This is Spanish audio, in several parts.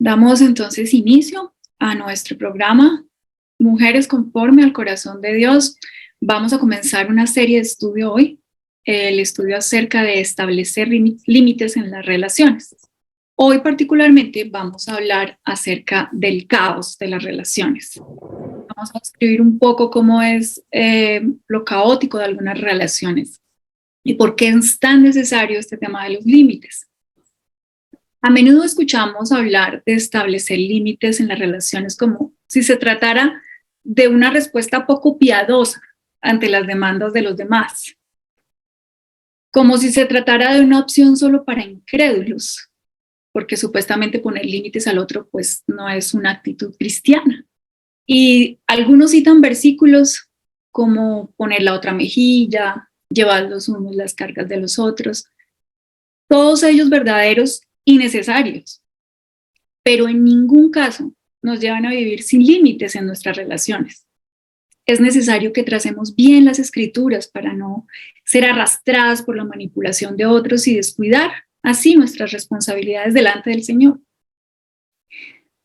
Damos entonces inicio a nuestro programa Mujeres conforme al corazón de Dios. Vamos a comenzar una serie de estudio hoy, el estudio acerca de establecer límites en las relaciones. Hoy particularmente vamos a hablar acerca del caos de las relaciones. Vamos a describir un poco cómo es lo caótico de algunas relaciones y por qué es tan necesario este tema de los límites. A menudo escuchamos hablar de establecer límites en las relaciones como si se tratara de una respuesta poco piadosa ante las demandas de los demás, como si se tratara de una opción solo para incrédulos, porque supuestamente poner límites al otro pues no es una actitud cristiana. Y algunos citan versículos como poner la otra mejilla, llevar los unos las cargas de los otros, todos ellos verdaderos y necesarios, pero en ningún caso nos llevan a vivir sin límites en nuestras relaciones. Es necesario que tracemos bien las escrituras para no ser arrastradas por la manipulación de otros y descuidar así nuestras responsabilidades delante del Señor.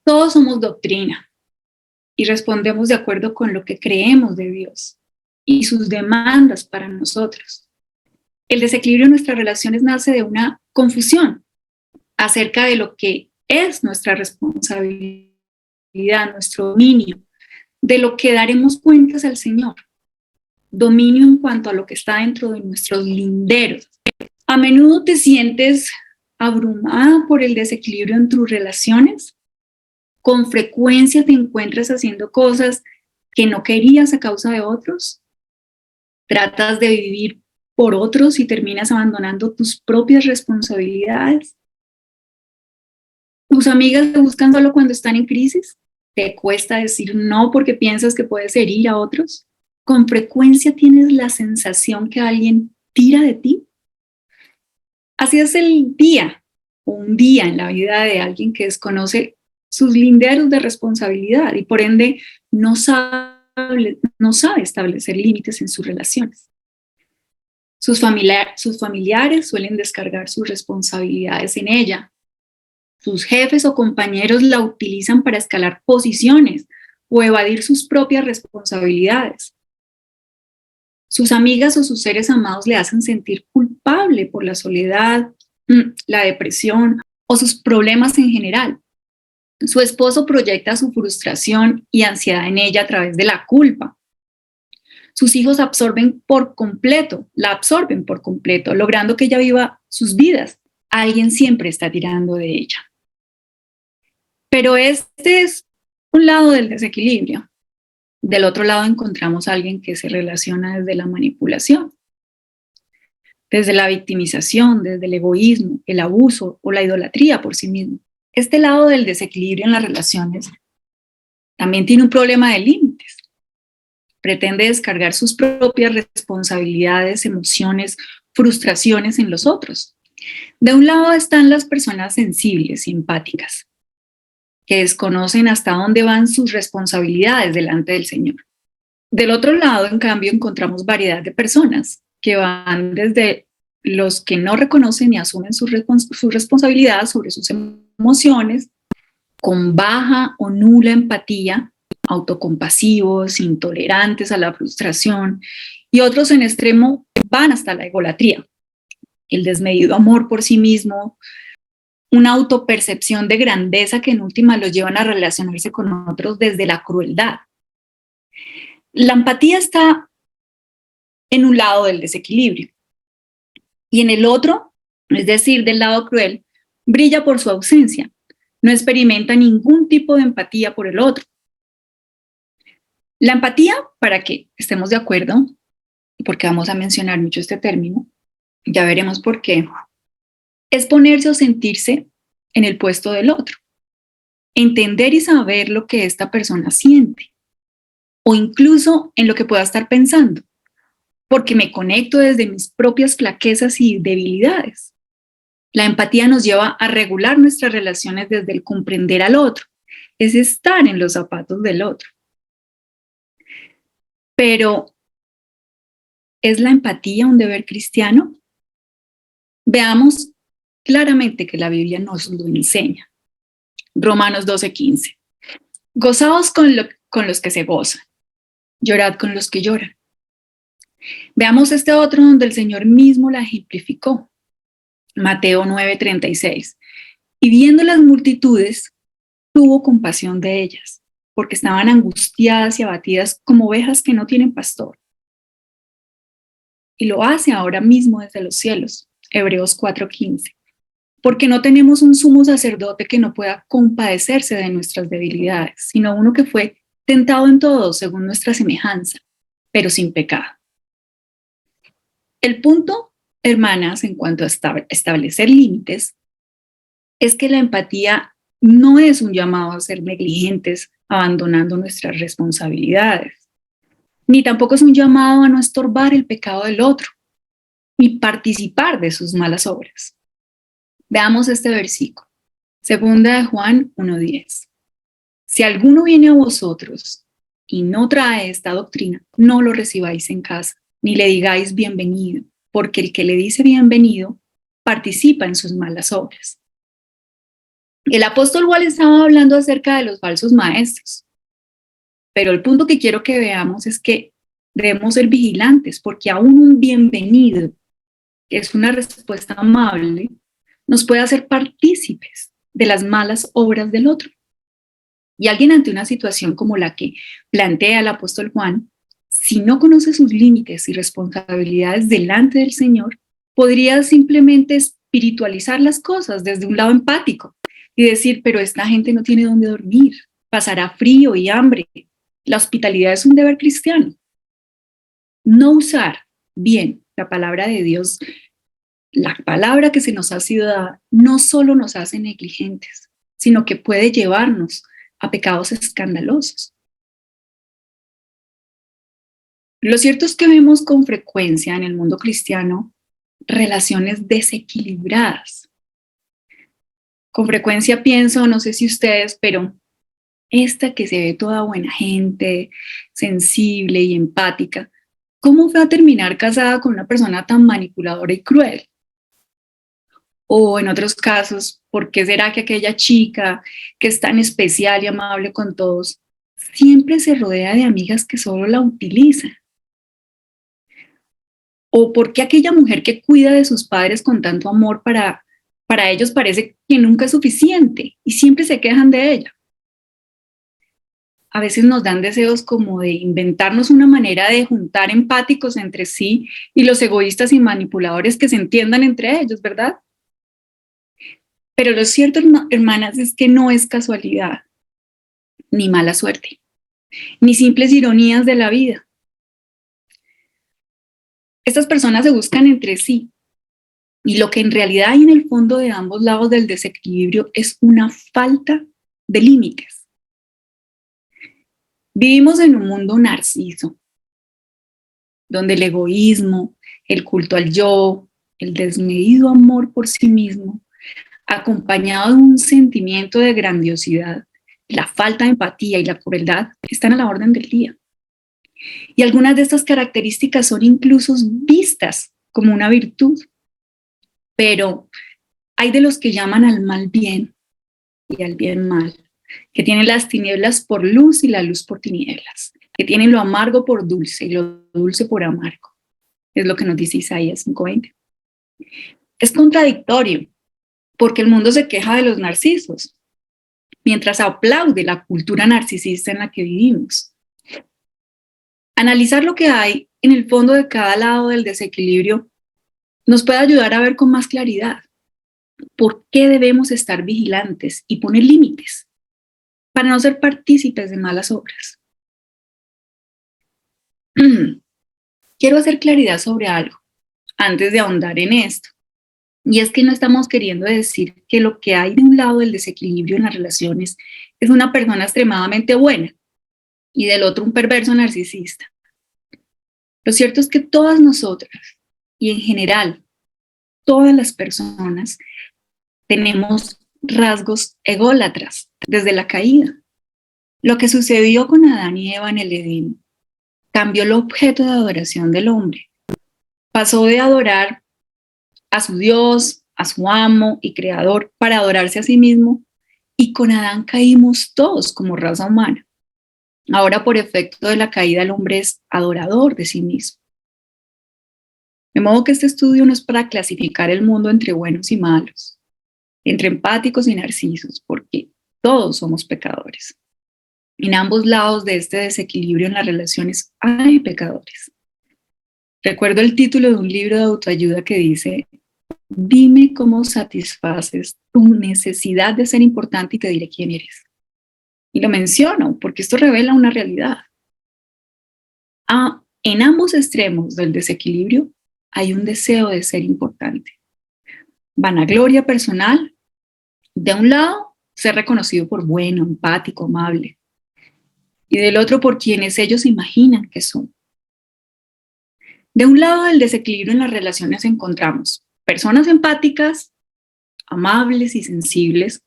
Todos somos doctrina y respondemos de acuerdo con lo que creemos de Dios y sus demandas para nosotros. El desequilibrio en nuestras relaciones nace de una confusión acerca de lo que es nuestra responsabilidad, nuestro dominio, de lo que daremos cuentas al Señor. Dominio en cuanto a lo que está dentro de nuestros linderos. A menudo te sientes abrumada por el desequilibrio en tus relaciones. Con frecuencia te encuentras haciendo cosas que no querías a causa de otros. Tratas de vivir por otros y terminas abandonando tus propias responsabilidades. ¿Tus amigas te buscan solo cuando están en crisis? ¿Te cuesta decir no porque piensas que puedes herir a otros? ¿Con frecuencia tienes la sensación que alguien tira de ti? Así es el día, o un día en la vida de alguien que desconoce sus linderos de responsabilidad y por ende no sabe establecer límites en sus relaciones. Sus familiares suelen descargar sus responsabilidades en ella. Sus jefes o compañeros la utilizan para escalar posiciones o evadir sus propias responsabilidades. Sus amigas o sus seres amados le hacen sentir culpable por la soledad, la depresión o sus problemas en general. Su esposo proyecta su frustración y ansiedad en ella a través de la culpa. Sus hijos la absorben por completo, logrando que ella viva sus vidas. Alguien siempre está tirando de ella. Pero este es un lado del desequilibrio. Del otro lado encontramos a alguien que se relaciona desde la manipulación, desde la victimización, desde el egoísmo, el abuso o la idolatría por sí mismo. Este lado del desequilibrio en las relaciones también tiene un problema de límites. Pretende descargar sus propias responsabilidades, emociones, frustraciones en los otros. De un lado están las personas sensibles y empáticas, que desconocen hasta dónde van sus responsabilidades delante del Señor. Del otro lado, en cambio, encontramos variedad de personas que van desde los que no reconocen y asumen su responsabilidad sobre sus emociones, con baja o nula empatía, autocompasivos, intolerantes a la frustración, y otros en extremo van hasta la egolatría, el desmedido amor por sí mismo, una autopercepción de grandeza que en última los llevan a relacionarse con otros desde la crueldad. La empatía está en un lado del desequilibrio y en el otro, es decir, del lado cruel, brilla por su ausencia. No experimenta ningún tipo de empatía por el otro. La empatía, para que estemos de acuerdo, porque vamos a mencionar mucho este término, ya veremos por qué, es ponerse o sentirse en el puesto del otro, entender y saber lo que esta persona siente, o incluso en lo que pueda estar pensando, porque me conecto desde mis propias flaquezas y debilidades. La empatía nos lleva a regular nuestras relaciones desde el comprender al otro, es estar en los zapatos del otro. Pero, ¿es la empatía un deber cristiano? Veamos claramente que la Biblia nos lo enseña. Romanos 12:15. Gozaos con los que se gozan, llorad con los que lloran. Veamos este otro donde el Señor mismo la ejemplificó. Mateo 9:36. Y viendo las multitudes, tuvo compasión de ellas, porque estaban angustiadas y abatidas como ovejas que no tienen pastor. Y lo hace ahora mismo desde los cielos. Hebreos 4:15. Porque no tenemos un sumo sacerdote que no pueda compadecerse de nuestras debilidades, sino uno que fue tentado en todo según nuestra semejanza, pero sin pecado. El punto, hermanas, en cuanto a establecer límites, es que la empatía no es un llamado a ser negligentes, abandonando nuestras responsabilidades, ni tampoco es un llamado a no estorbar el pecado del otro, ni participar de sus malas obras. Veamos este versículo, 2 Juan 1:10. Si alguno viene a vosotros y no trae esta doctrina, no lo recibáis en casa, ni le digáis bienvenido, porque el que le dice bienvenido participa en sus malas obras. El apóstol Juan estaba hablando acerca de los falsos maestros, pero el punto que quiero que veamos es que debemos ser vigilantes, porque aún un bienvenido, que es una respuesta amable, nos puede hacer partícipes de las malas obras del otro. Y alguien ante una situación como la que plantea el apóstol Juan, si no conoce sus límites y responsabilidades delante del Señor, podría simplemente espiritualizar las cosas desde un lado empático y decir, pero esta gente no tiene dónde dormir, pasará frío y hambre. La hospitalidad es un deber cristiano. No usar bien la palabra de Dios, la palabra que se nos ha sido dada, no solo nos hace negligentes, sino que puede llevarnos a pecados escandalosos. Lo cierto es que vemos con frecuencia en el mundo cristiano relaciones desequilibradas. Con frecuencia pienso, no sé si ustedes, pero esta que se ve toda buena gente, sensible y empática, ¿cómo fue a terminar casada con una persona tan manipuladora y cruel? O en otros casos, ¿por qué será que aquella chica que es tan especial y amable con todos siempre se rodea de amigas que solo la utilizan? ¿O por qué aquella mujer que cuida de sus padres con tanto amor para ellos parece que nunca es suficiente y siempre se quejan de ella? A veces nos dan deseos como de inventarnos una manera de juntar empáticos entre sí y los egoístas y manipuladores que se entiendan entre ellos, ¿verdad? Pero lo cierto, hermanas, es que no es casualidad, ni mala suerte, ni simples ironías de la vida. Estas personas se buscan entre sí y lo que en realidad hay en el fondo de ambos lados del desequilibrio es una falta de límites. Vivimos en un mundo narciso, donde el egoísmo, el culto al yo, el desmedido amor por sí mismo, acompañado de un sentimiento de grandiosidad, la falta de empatía y la crueldad, están a la orden del día. Y algunas de estas características son incluso vistas como una virtud, pero hay de los que llaman al mal bien y al bien mal, que tienen las tinieblas por luz y la luz por tinieblas, que tienen lo amargo por dulce y lo dulce por amargo. Es lo que nos dice Isaías 5:20. Es contradictorio, porque el mundo se queja de los narcisos, mientras aplaude la cultura narcisista en la que vivimos. Analizar lo que hay en el fondo de cada lado del desequilibrio nos puede ayudar a ver con más claridad por qué debemos estar vigilantes y poner límites para no ser partícipes de malas obras. Quiero hacer claridad sobre algo antes de ahondar en esto. Y es que no estamos queriendo decir que lo que hay de un lado del desequilibrio en las relaciones es una persona extremadamente buena y del otro un perverso narcisista. Lo cierto es que todas nosotras y en general todas las personas tenemos rasgos ególatras desde la caída. Lo que sucedió con Adán y Eva en el Edén cambió el objeto de adoración del hombre. Pasó de adorar a su Dios, a su amo y creador, para adorarse a sí mismo Y con Adán caímos todos como raza humana. Ahora, por efecto de la caída, el hombre es adorador de sí mismo. De modo que este estudio no es para clasificar el mundo entre buenos y malos, entre empáticos y narcisos, porque todos somos pecadores. En ambos lados de este desequilibrio en las relaciones hay pecadores. Recuerdo el título de un libro de autoayuda que dice: dime cómo satisfaces tu necesidad de ser importante y te diré quién eres. Y lo menciono porque esto revela una realidad. En ambos extremos del desequilibrio hay un deseo de ser importante. Vanagloria personal, de un lado, ser reconocido por bueno, empático, amable, y del otro por quienes ellos imaginan que son. De un lado del desequilibrio en las relaciones encontramos personas empáticas, amables y sensibles,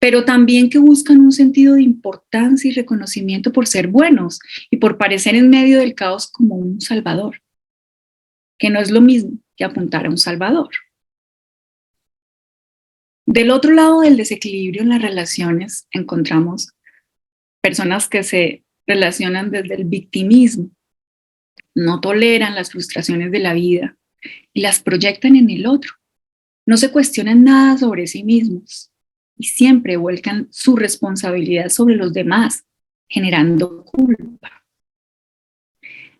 pero también que buscan un sentido de importancia y reconocimiento por ser buenos y por parecer en medio del caos como un salvador, que no es lo mismo que apuntar a un salvador. Del otro lado del desequilibrio en las relaciones encontramos personas que se relacionan desde el victimismo, no toleran las frustraciones de la vida y las proyectan en el otro. No se cuestionan nada sobre sí mismos y siempre vuelcan su responsabilidad sobre los demás, generando culpa.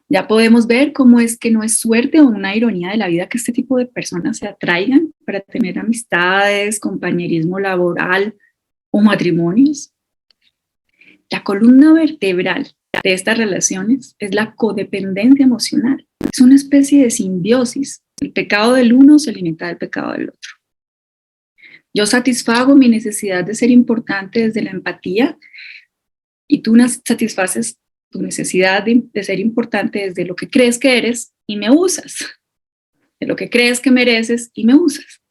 Ya podemos ver cómo es que no es suerte o una ironía de la vida que este tipo de personas se atraigan para tener amistades, compañerismo laboral o matrimonios. La columna vertebral de estas relaciones es la codependencia emocional. Es una especie de simbiosis. El pecado del uno se alimenta del pecado del otro. Yo satisfago mi necesidad de ser importante desde la empatía y tú satisfaces tu necesidad de ser importante desde lo que crees que eres y me usas, de lo que crees que mereces y me usas.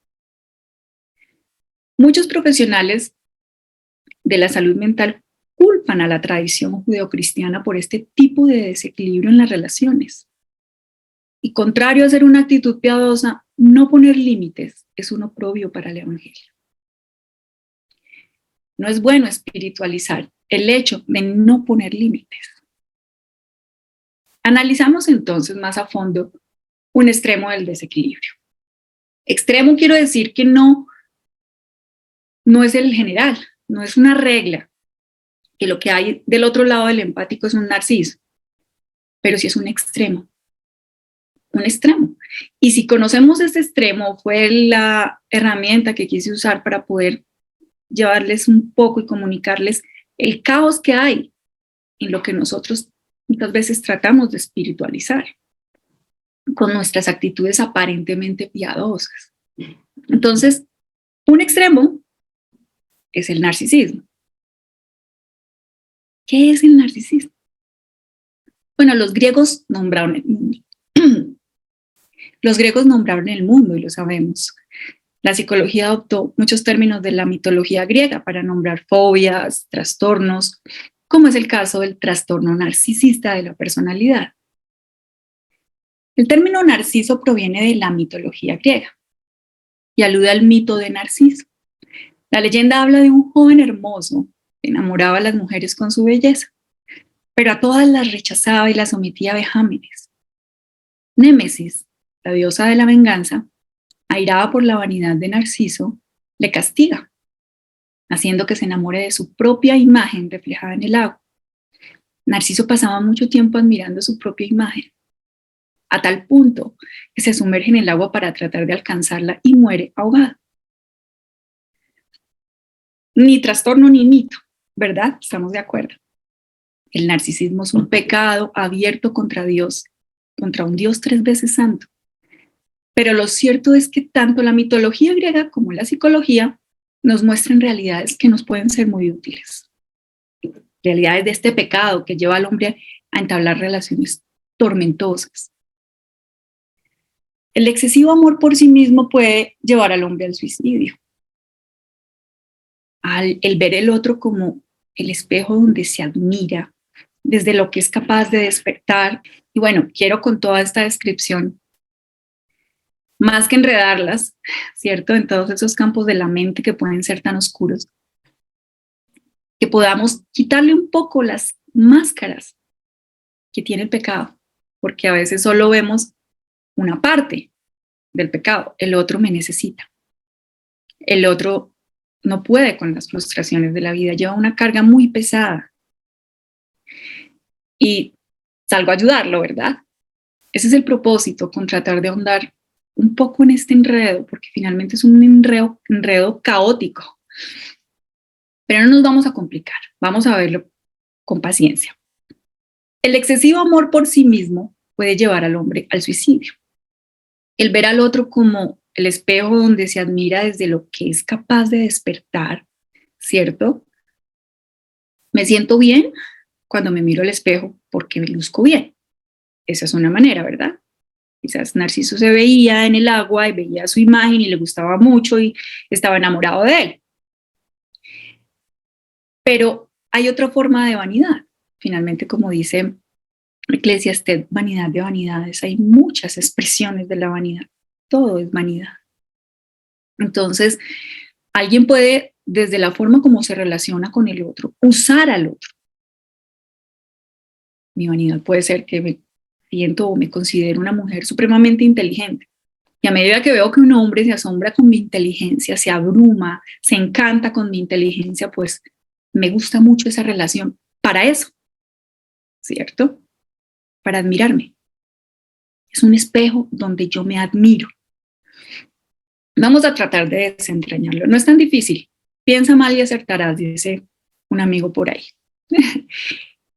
Muchos profesionales de la salud mental culpan a la tradición judeocristiana por este tipo de desequilibrio en las relaciones. Y contrario a ser una actitud piadosa, no poner límites es un oprobio para el evangelio. No es bueno espiritualizar el hecho de no poner límites. Analizamos entonces más a fondo un extremo del desequilibrio. Extremo quiero decir que no es el general, no es una regla, que lo que hay del otro lado del empático es un narciso, pero sí es un extremo. Un extremo. Y si conocemos este extremo, fue la herramienta que quise usar para poder llevarles un poco y comunicarles el caos que hay en lo que nosotros muchas veces tratamos de espiritualizar con nuestras actitudes aparentemente piadosas. Entonces, un extremo es el narcisismo. ¿Qué es el narcisismo? Bueno, los griegos nombraron el mundo. Los griegos nombraron el mundo y lo sabemos. La psicología adoptó muchos términos de la mitología griega para nombrar fobias, trastornos, como es el caso del trastorno narcisista de la personalidad. El término narciso proviene de la mitología griega y alude al mito de Narciso. La leyenda habla de un joven hermoso que enamoraba a las mujeres con su belleza, pero a todas las rechazaba y las sometía a vejámenes. Némesis, la diosa de la venganza, airada por la vanidad de Narciso, le castiga, haciendo que se enamore de su propia imagen reflejada en el agua. Narciso pasaba mucho tiempo admirando su propia imagen, a tal punto que se sumerge en el agua para tratar de alcanzarla y muere ahogado. Ni trastorno ni mito, ¿verdad? Estamos de acuerdo. El narcisismo es un pecado abierto contra Dios, contra un Dios 3 veces santo. Pero lo cierto es que tanto la mitología griega como la psicología nos muestran realidades que nos pueden ser muy útiles. Realidades de este pecado que lleva al hombre a entablar relaciones tormentosas. El excesivo amor por sí mismo puede llevar al hombre al suicidio. El ver el otro como el espejo donde se admira, desde lo que es capaz de despertar. Y bueno, quiero con toda esta descripción, más que enredarlas, ¿cierto? En todos esos campos de la mente que pueden ser tan oscuros, podamos quitarle un poco las máscaras que tiene el pecado, porque a veces solo vemos una parte del pecado, el otro me necesita, el otro no puede con las frustraciones de la vida, lleva una carga muy pesada y salgo a ayudarlo, ¿verdad? Ese es el propósito, con tratar de ahondar un poco en este enredo, porque finalmente es un enredo caótico. Pero no nos vamos a complicar, vamos a verlo con paciencia. El excesivo amor por sí mismo puede llevar al hombre al suicidio. El ver al otro como el espejo donde se admira desde lo que es capaz de despertar, ¿cierto? Me siento bien cuando me miro al espejo porque me luzco bien. Esa es una manera, ¿verdad? Quizás Narciso se veía en el agua y veía su imagen y le gustaba mucho y estaba enamorado de él. Pero hay otra forma de vanidad. Finalmente, como dice Eclesiastés, vanidad de vanidades. Hay muchas expresiones de la vanidad. Todo es vanidad. Entonces, alguien puede, desde la forma como se relaciona con el otro, usar al otro. Mi vanidad puede ser que me siento o me considero una mujer supremamente inteligente. Y a medida que veo que un hombre se asombra con mi inteligencia, se abruma, se encanta con mi inteligencia, pues me gusta mucho esa relación para eso, ¿cierto? Para admirarme. Es un espejo donde yo me admiro. Vamos a tratar de desentrañarlo. No es tan difícil. Piensa mal y acertarás, dice un amigo por ahí.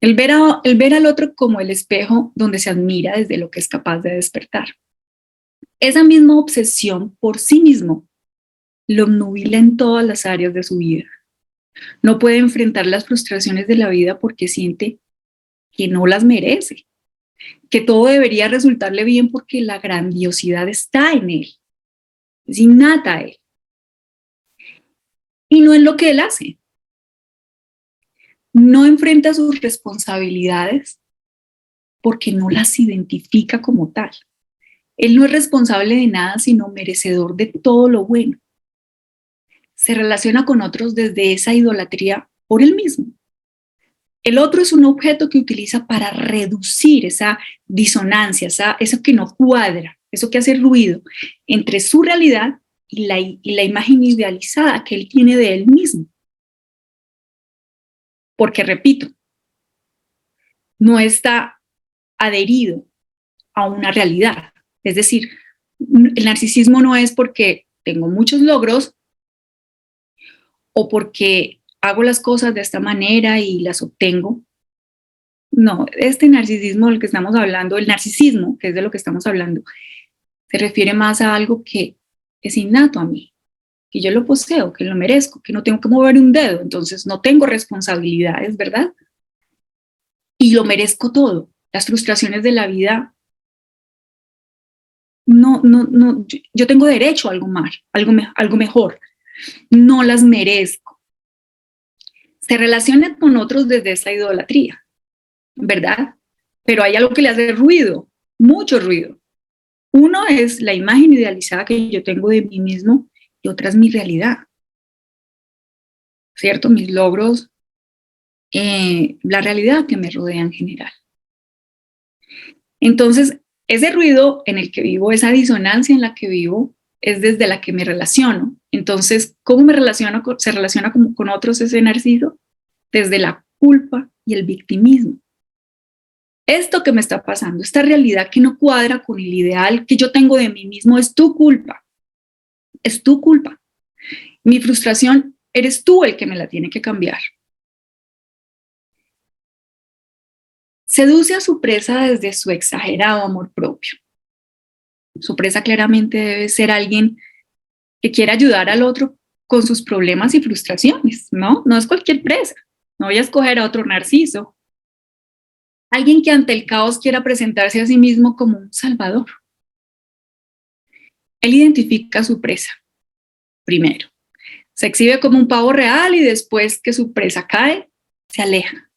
El ver al otro como el espejo donde se admira desde lo que es capaz de despertar. Esa misma obsesión por sí mismo lo obnubila en todas las áreas de su vida. No puede enfrentar las frustraciones de la vida porque siente que no las merece, que todo debería resultarle bien porque la grandiosidad está en él, es innata a él. Y no en lo que él hace. No enfrenta sus responsabilidades porque no las identifica como tal. Él no es responsable de nada, sino merecedor de todo lo bueno. Se relaciona con otros desde esa idolatría por él mismo. El otro es un objeto que utiliza para reducir esa disonancia, eso que no cuadra, eso que hace ruido entre su realidad y la imagen idealizada que él tiene de él mismo. Porque, repito, no está adherido a una realidad. Es decir, el narcisismo no es porque tengo muchos logros o porque hago las cosas de esta manera y las obtengo. No, este narcisismo del que estamos hablando, el narcisismo, que es de lo que estamos hablando, se refiere más a algo que es innato a mí, que yo lo poseo, que lo merezco, que no tengo que mover un dedo, entonces no tengo responsabilidades, ¿verdad? Y lo merezco todo. Las frustraciones de la vida, no, yo tengo derecho a algo más, algo mejor, no las merezco. Se relaciona con otros desde esa idolatría, ¿verdad? Pero hay algo que le hace ruido, mucho ruido. Uno es la imagen idealizada que yo tengo de mí mismo y otra es mi realidad, ¿cierto? Mis logros, la realidad que me rodea en general. Entonces, ese ruido en el que vivo, esa disonancia en la que vivo, es desde la que me relaciono. Entonces, ¿cómo se relaciona con otros ese narciso? Desde la culpa y el victimismo. Esto que me está pasando, esta realidad que no cuadra con el ideal que yo tengo de mí mismo, es tu culpa. Es tu culpa. Mi frustración, eres tú el que me la tiene que cambiar. Seduce a su presa desde su exagerado amor propio. Su presa claramente debe ser alguien que quiere ayudar al otro con sus problemas y frustraciones, ¿no? No es cualquier presa. No voy a escoger a otro narciso. Alguien que ante el caos quiera presentarse a sí mismo como un salvador. Él identifica a su presa, primero. Se exhibe como un pavo real y después que su presa cae, se aleja,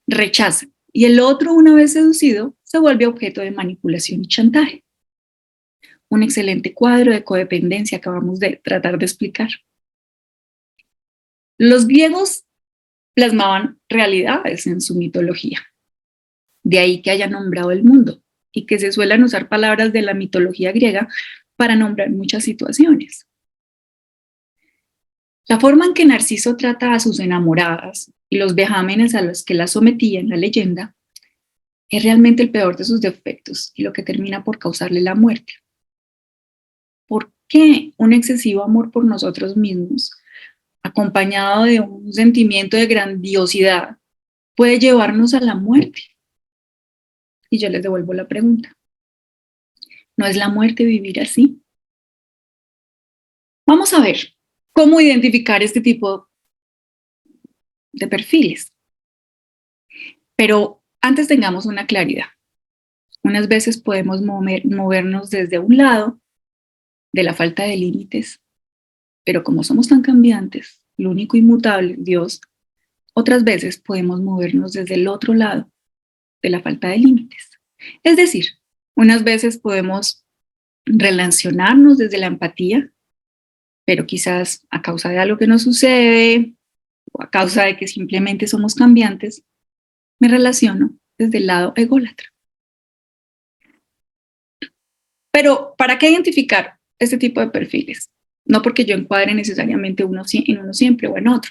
rechaza. Y el otro, una vez seducido, se vuelve objeto de manipulación y chantaje. Un excelente cuadro de codependencia acabamos de tratar de explicar. Los griegos plasmaban realidades en su mitología. De ahí que haya nombrado el mundo y que se suelen usar palabras de la mitología griega para nombrar muchas situaciones. La forma en que Narciso trata a sus enamoradas y los vejámenes a los que las sometía en la leyenda es realmente el peor de sus defectos y lo que termina por causarle la muerte. ¿Por qué un excesivo amor por nosotros mismos, acompañado de un sentimiento de grandiosidad, puede llevarnos a la muerte? Y yo les devuelvo la pregunta. ¿No es la muerte vivir así? Vamos a ver cómo identificar este tipo de perfiles. Pero antes tengamos una claridad. Unas veces podemos movernos desde un lado de la falta de límites, pero como somos tan cambiantes, lo único inmutable, Dios, otras veces podemos movernos desde el otro lado de la falta de límites. Es decir, unas veces podemos relacionarnos desde la empatía, pero quizás a causa de algo que nos sucede o a causa de que simplemente somos cambiantes, me relaciono desde el lado ególatra. Pero, ¿para qué identificar este tipo de perfiles? No porque yo encuadre necesariamente en uno siempre o en otro,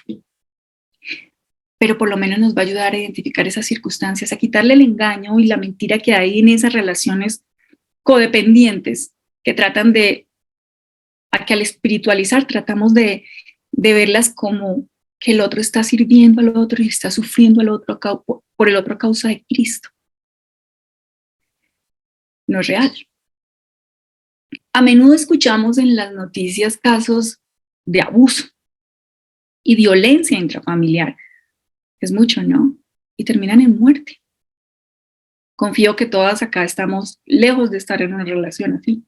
pero por lo menos nos va a ayudar a identificar esas circunstancias, a quitarle el engaño y la mentira que hay en esas relaciones codependientes que tratan de, a que al espiritualizar tratamos de verlas como que el otro está sirviendo al otro y está sufriendo al otro por el otro a causa de Cristo. No es real. A menudo escuchamos en las noticias casos de abuso y violencia intrafamiliar. Es mucho, ¿no? Y terminan en muerte. Confío que todas acá estamos lejos de estar en una relación así.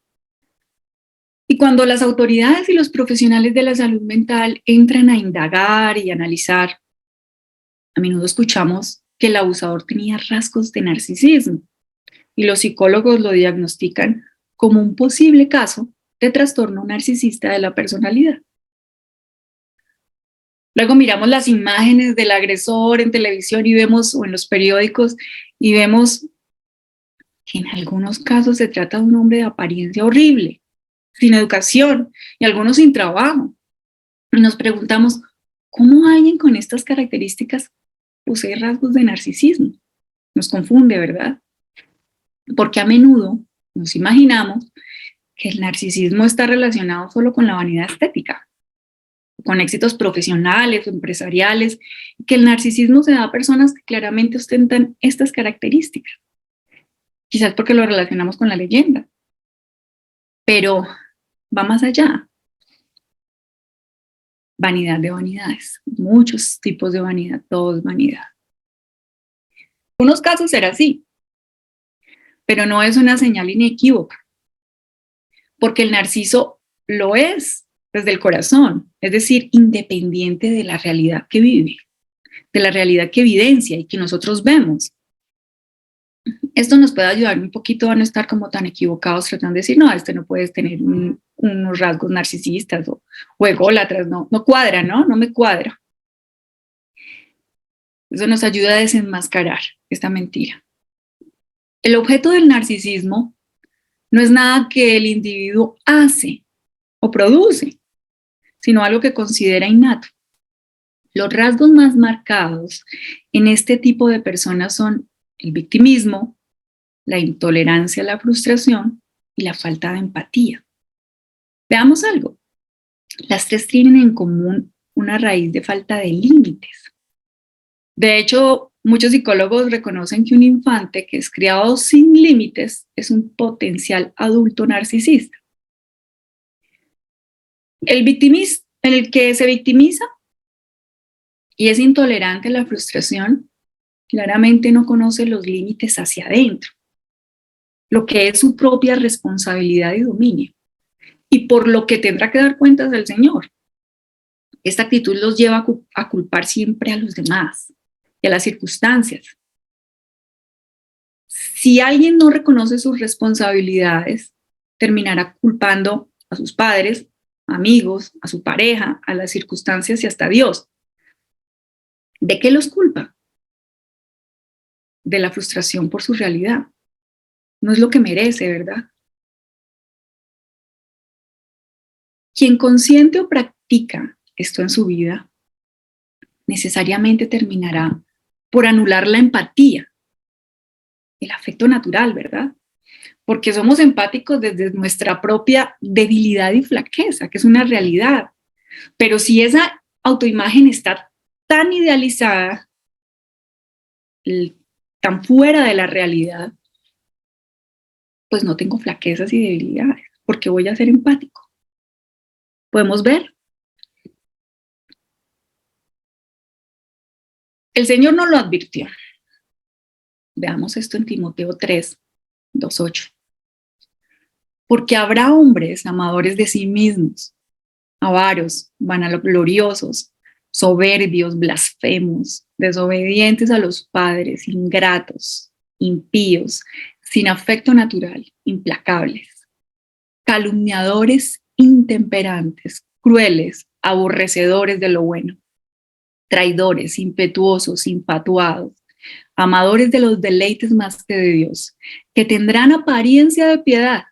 Y cuando las autoridades y los profesionales de la salud mental entran a indagar y analizar, a menudo escuchamos que el abusador tenía rasgos de narcisismo y los psicólogos lo diagnostican como un posible caso de trastorno narcisista de la personalidad. Luego miramos las imágenes del agresor en televisión y vemos, o en los periódicos, y vemos que en algunos casos se trata de un hombre de apariencia horrible, sin educación y algunos sin trabajo. Y nos preguntamos, ¿cómo alguien con estas características posee rasgos de narcisismo? Nos confunde, ¿verdad? Porque a menudo nos imaginamos que el narcisismo está relacionado solo con la vanidad estética, con éxitos profesionales o empresariales, que el narcisismo se da a personas que claramente ostentan estas características. Quizás porque lo relacionamos con la leyenda, pero va más allá. Vanidad de vanidades, muchos tipos de vanidad, todo es vanidad. En unos casos será así, pero no es una señal inequívoca, porque el narciso lo es desde el corazón, es decir, independiente de la realidad que vive, de la realidad que evidencia y que nosotros vemos. Esto nos puede ayudar un poquito a no estar como tan equivocados tratando de decir, no, no puedes tener unos rasgos narcisistas o ególatras, no cuadra, ¿no? No me cuadra. Eso nos ayuda a desenmascarar esta mentira. El objeto del narcisismo no es nada que el individuo hace o produce, sino algo que considera innato. Los rasgos más marcados en este tipo de personas son el victimismo, la intolerancia a la frustración y la falta de empatía. Veamos algo. Las tres tienen en común una raíz de falta de límites. De hecho, muchos psicólogos reconocen que un infante que es criado sin límites es un potencial adulto narcisista. El que se victimiza y es intolerante a la frustración, claramente no conoce los límites hacia adentro, lo que es su propia responsabilidad y dominio, y por lo que tendrá que dar cuentas al Señor. Esta actitud los lleva a culpar siempre a los demás y a las circunstancias. Si alguien no reconoce sus responsabilidades, terminará culpando a sus padres, amigos, a su pareja, a las circunstancias y hasta a Dios. ¿De qué los culpa? De la frustración por su realidad. No es lo que merece, ¿verdad? Quien consciente o practica esto en su vida, necesariamente terminará por anular la empatía, el afecto natural, ¿verdad? Porque somos empáticos desde nuestra propia debilidad y flaqueza, que es una realidad. Pero si esa autoimagen está tan idealizada, tan fuera de la realidad, pues no tengo flaquezas y debilidades, porque voy a ser empático. Podemos ver. El Señor nos lo advirtió. Veamos esto en Timoteo 3, 2:8. Porque habrá hombres amadores de sí mismos, avaros, vanagloriosos, soberbios, blasfemos, desobedientes a los padres, ingratos, impíos, sin afecto natural, implacables, calumniadores, intemperantes, crueles, aborrecedores de lo bueno, traidores, impetuosos, infatuados, amadores de los deleites más que de Dios, que tendrán apariencia de piedad,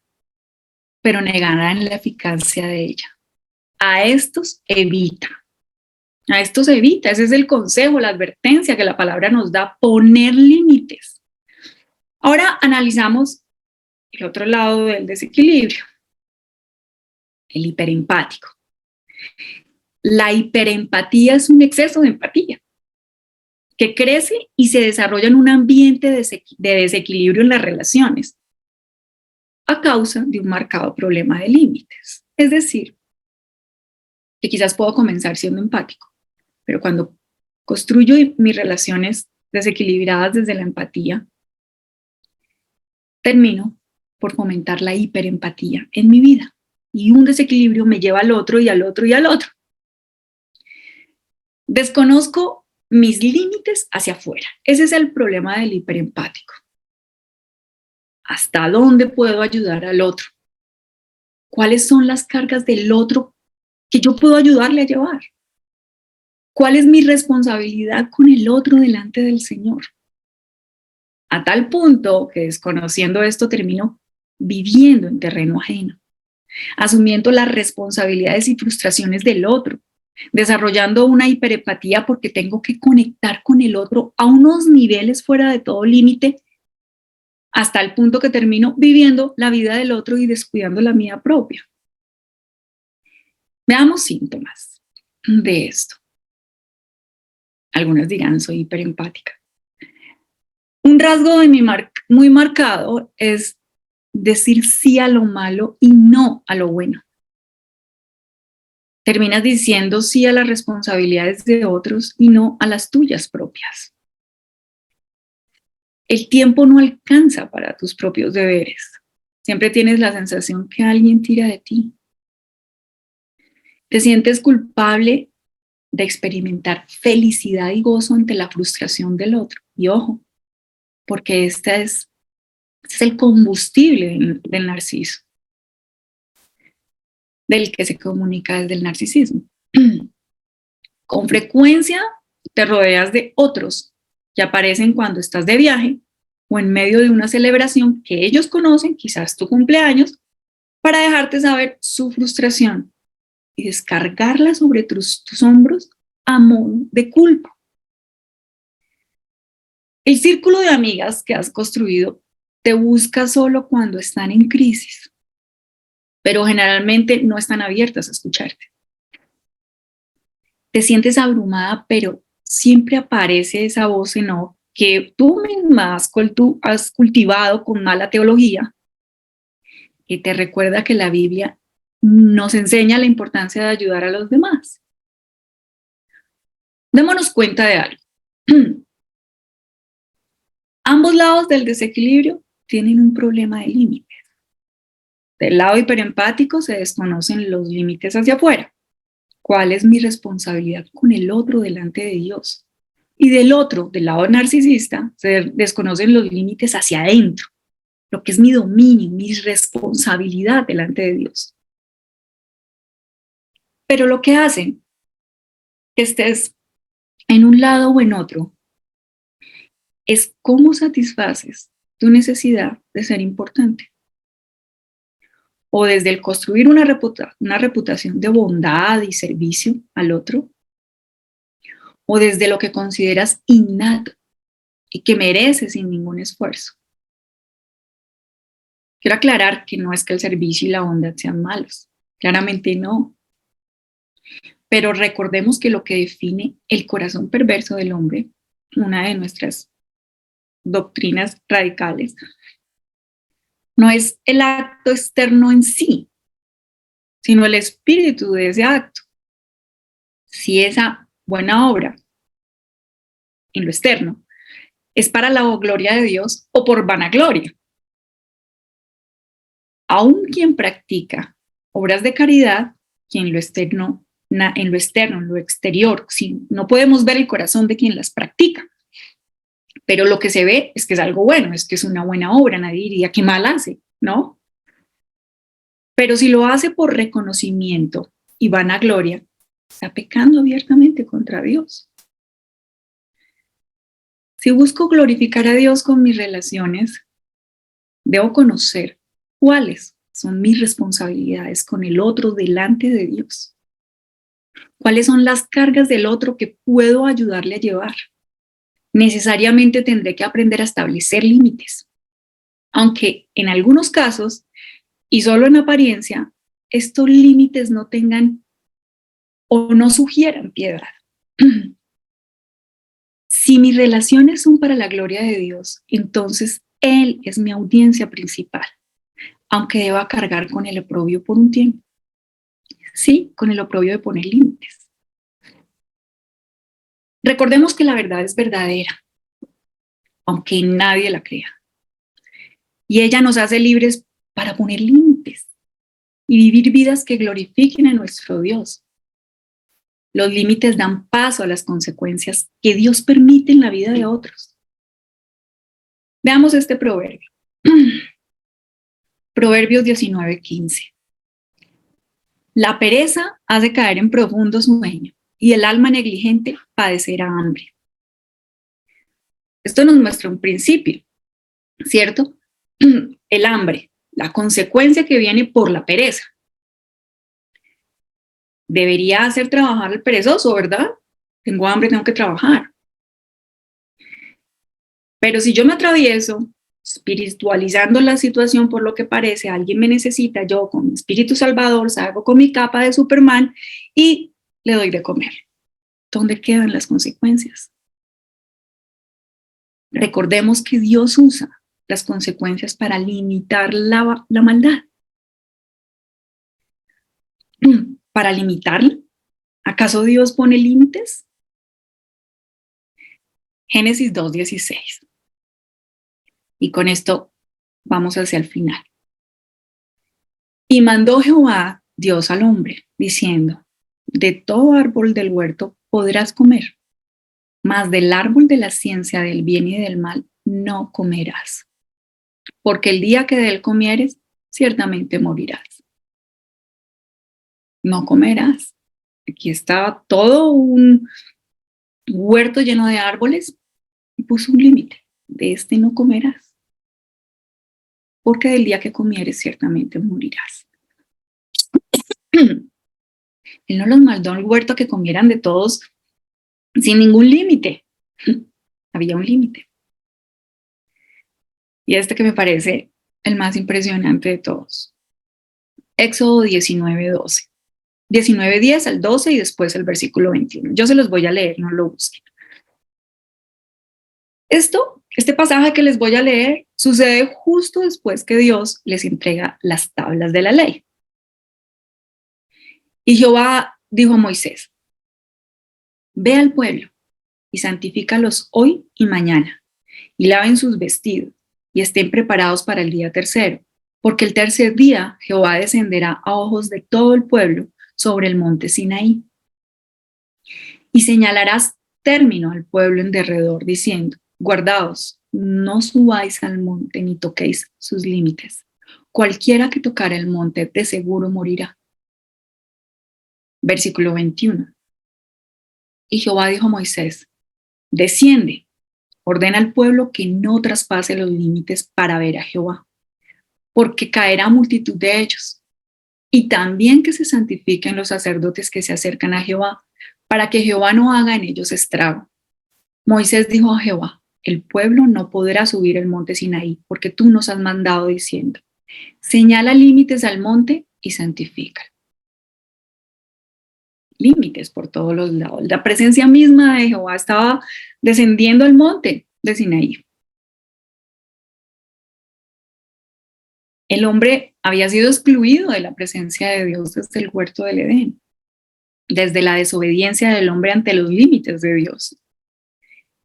pero negarán la eficacia de ella. A estos evita. A estos evita. Ese es el consejo, la advertencia que la palabra nos da, poner límites. Ahora analizamos el otro lado del desequilibrio, el hiperempático. La hiperempatía es un exceso de empatía que crece y se desarrolla en un ambiente de desequilibrio en las relaciones a causa de un marcado problema de límites. Es decir, que quizás puedo comenzar siendo empático, pero cuando construyo mis relaciones desequilibradas desde la empatía, termino por fomentar la hiperempatía en mi vida. Y un desequilibrio me lleva al otro y al otro y al otro. Desconozco mis límites hacia afuera. Ese es el problema del hiperempático. ¿Hasta dónde puedo ayudar al otro? ¿Cuáles son las cargas del otro que yo puedo ayudarle a llevar? ¿Cuál es mi responsabilidad con el otro delante del Señor? A tal punto que desconociendo esto termino viviendo en terreno ajeno, asumiendo las responsabilidades y frustraciones del otro, desarrollando una hiperempatía porque tengo que conectar con el otro a unos niveles fuera de todo límite, hasta el punto que termino viviendo la vida del otro y descuidando la mía propia. Veamos síntomas de esto. Algunas dirán, soy hiperempática. Un rasgo de muy marcado es decir sí a lo malo y no a lo bueno. Terminas diciendo sí a las responsabilidades de otros y no a las tuyas propias. El tiempo no alcanza para tus propios deberes. Siempre tienes la sensación que alguien tira de ti. Te sientes culpable de experimentar felicidad y gozo ante la frustración del otro. Y ojo, porque este es el combustible del narciso, del que se comunica desde el narcisismo. Con frecuencia te rodeas de otros que aparecen cuando estás de viaje o en medio de una celebración que ellos conocen, quizás tu cumpleaños, para dejarte saber su frustración y descargarla sobre tus hombros a modo de culpa. El círculo de amigas que has construido te busca solo cuando están en crisis, pero generalmente no están abiertas a escucharte. Te sientes abrumada, pero siempre aparece esa voz en off que tú misma has cultivado con mala teología, que te recuerda que la Biblia nos enseña la importancia de ayudar a los demás. Démonos cuenta de algo. Ambos lados del desequilibrio tienen un problema de límites. Del lado hiperempático se desconocen los límites hacia afuera. ¿Cuál es mi responsabilidad con el otro delante de Dios? Y del otro, del lado narcisista, se desconocen los límites hacia adentro, lo que es mi dominio, mi responsabilidad delante de Dios. Pero lo que hacen que estés en un lado o en otro, es cómo satisfaces tu necesidad de ser importante. O desde el construir una reputación de bondad y servicio al otro, o desde lo que consideras innato y que mereces sin ningún esfuerzo. Quiero aclarar que no es que el servicio y la bondad sean malos, claramente no. Pero recordemos que lo que define el corazón perverso del hombre, una de nuestras doctrinas radicales, no es el acto externo en sí, sino el espíritu de ese acto. Si esa buena obra en lo externo es para la gloria de Dios o por vanagloria. Aún quien practica obras de caridad, quien en lo externo, en lo exterior, si no podemos ver el corazón de quien las practica, pero lo que se ve es que es algo bueno, es que es una buena obra, nadie diría que mal hace, ¿no? Pero si lo hace por reconocimiento y vanagloria, está pecando abiertamente contra Dios. Si busco glorificar a Dios con mis relaciones, debo conocer cuáles son mis responsabilidades con el otro delante de Dios. ¿Cuáles son las cargas del otro que puedo ayudarle a llevar? Necesariamente tendré que aprender a establecer límites, aunque en algunos casos, y solo en apariencia, estos límites no tengan o no sugieran piedad. Si mis relaciones son para la gloria de Dios, entonces Él es mi audiencia principal, aunque deba cargar con el oprobio por un tiempo. Sí, con el oprobio de poner límites. Recordemos que la verdad es verdadera, aunque nadie la crea. Y ella nos hace libres para poner límites y vivir vidas que glorifiquen a nuestro Dios. Los límites dan paso a las consecuencias que Dios permite en la vida de otros. Veamos este proverbio. Proverbios 19:15. La pereza hace caer en profundo sueño y el alma negligente padecerá hambre. Esto nos muestra un principio, ¿cierto? El hambre, la consecuencia que viene por la pereza. Debería hacer trabajar al perezoso, ¿verdad? Tengo hambre, tengo que trabajar. Pero si yo me atravieso espiritualizando la situación por lo que parece, alguien me necesita, yo con mi espíritu salvador salgo con mi capa de Superman y le doy de comer. ¿Dónde quedan las consecuencias? Recordemos que Dios usa las consecuencias para limitar la maldad. ¿Para limitarla? ¿Acaso Dios pone límites? Génesis 2:16. Y con esto vamos hacia el final. Y mandó Jehová Dios al hombre, diciendo: de todo árbol del huerto podrás comer, mas del árbol de la ciencia del bien y del mal no comerás, porque el día que de él comieres, ciertamente morirás. No comerás. Aquí estaba todo un huerto lleno de árboles y puso un límite. De este no comerás, porque del día que comieres, ciertamente morirás. Él no los mandó al huerto que comieran de todos sin ningún límite. Había un límite. Y este que me parece el más impresionante de todos. Éxodo 19:12. 19:10 al 12 y después el versículo 21. Yo se los voy a leer, no lo busquen. Este pasaje que les voy a leer sucede justo después que Dios les entrega las tablas de la ley. Y Jehová dijo a Moisés: ve al pueblo y santifícalos hoy y mañana, y laven sus vestidos, y estén preparados para el día tercero, porque el tercer día Jehová descenderá a ojos de todo el pueblo sobre el monte Sinaí. Y señalarás término al pueblo en derredor, diciendo: guardaos, no subáis al monte ni toquéis sus límites. Cualquiera que tocara el monte de seguro morirá. Versículo 21. Y Jehová dijo a Moisés, desciende, ordena al pueblo que no traspase los límites para ver a Jehová, porque caerá multitud de ellos. Y también que se santifiquen los sacerdotes que se acercan a Jehová, para que Jehová no haga en ellos estrago. Moisés dijo a Jehová, el pueblo no podrá subir el monte Sinaí, porque tú nos has mandado diciendo, señala límites al monte y santifícalo. Límites por todos los lados. La presencia misma de Jehová estaba descendiendo al monte de Sinaí. El hombre había sido excluido de la presencia de Dios desde el huerto del Edén, desde la desobediencia del hombre ante los límites de Dios.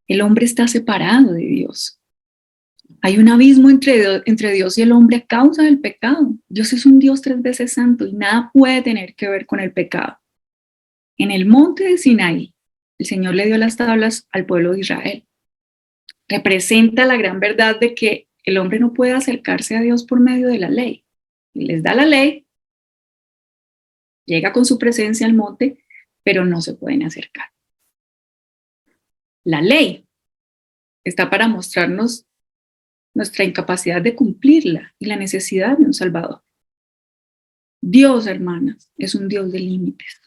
El hombre está separado de Dios. Hay un abismo entre Dios y el hombre a causa del pecado. Dios es un Dios 3 veces santo y nada puede tener que ver con el pecado. En el monte de Sinaí, el Señor le dio las tablas al pueblo de Israel. Representa la gran verdad de que el hombre no puede acercarse a Dios por medio de la ley. Les da la ley, llega con su presencia al monte, pero no se pueden acercar. La ley está para mostrarnos nuestra incapacidad de cumplirla y la necesidad de un Salvador. Dios, hermanas, es un Dios de límites.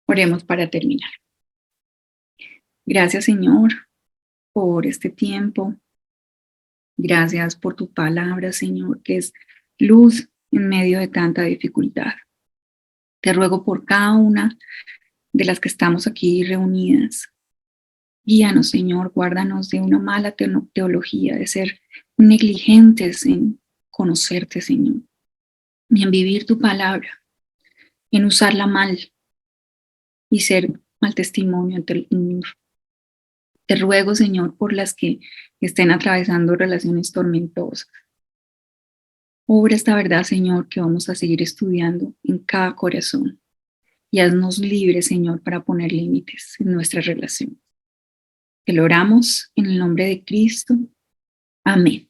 Oremos para terminar. Gracias, Señor, por este tiempo. Gracias por tu palabra, Señor, que es luz en medio de tanta dificultad. Te ruego por cada una de las que estamos aquí reunidas. Guíanos, Señor, guárdanos de una mala teología, de ser negligentes en conocerte, Señor, y en vivir tu palabra, en usarla mal y ser mal testimonio ante el mundo. Te ruego, Señor, por las que estén atravesando relaciones tormentosas. Obra esta verdad, Señor, que vamos a seguir estudiando en cada corazón y haznos libres, Señor, para poner límites en nuestra relación. Te lo oramos en el nombre de Cristo. Amén.